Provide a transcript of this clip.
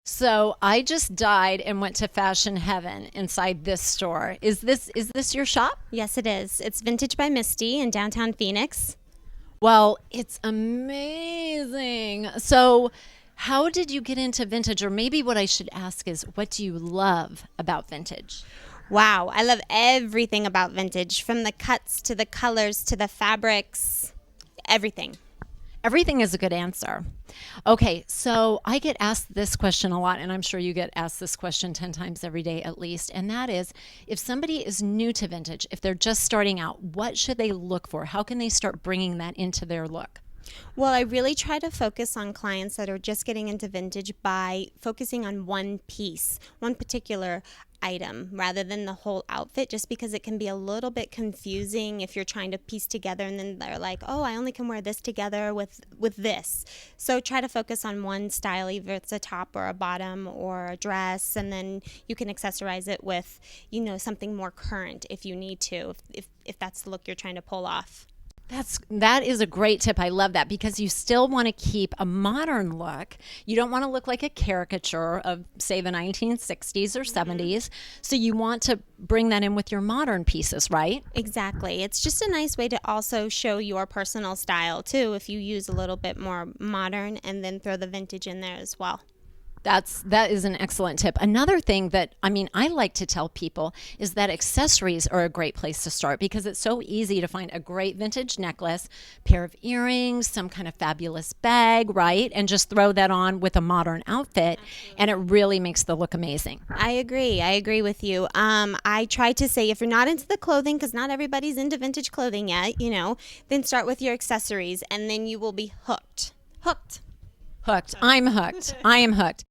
So I just died and went to fashion heaven inside this store. Is this your shop? Yes, it is. It's Vintage by Misty in downtown Phoenix. Well, it's amazing. So how did you get into vintage? Or maybe what I should ask is, what do you love about vintage? Wow, I love everything about vintage, from the cuts to the colors to the fabrics, everything. Everything is a good answer. Okay, so I get asked this question a lot, and I'm sure you get asked this question 10 times every day at least. And that is, if somebody is new to vintage, if they're just starting out, what should they look for? How can they start bringing that into their look? Well, I really try to focus on clients that are just getting into vintage by focusing on one piece, one particular item, rather than the whole outfit, just because it can be a little bit confusing if you're trying to piece together and then they're like, oh, I only can wear this together with this. So try to focus on one style, either it's a top or a bottom or a dress, and then you can accessorize it with, something more current if you need to, if that's the look you're trying to pull off. That is a great tip. I love that because you still want to keep a modern look. You don't want to look like a caricature of, say, the 1960s or 70s. So you want to bring that in with your modern pieces, right? Exactly. It's just a nice way to also show your personal style too, if you use a little bit more modern and then throw the vintage in there as well. That is an excellent tip. Another thing that I like to tell people is that accessories are a great place to start because it's so easy to find a great vintage necklace, pair of earrings, some kind of fabulous bag, right? And just throw that on with a modern outfit and it really makes the look amazing. I agree. I agree with you. I try to say if you're not into the clothing, because not everybody's into vintage clothing yet, then start with your accessories and then you will be hooked. Hooked. Hooked. I'm hooked. I am hooked.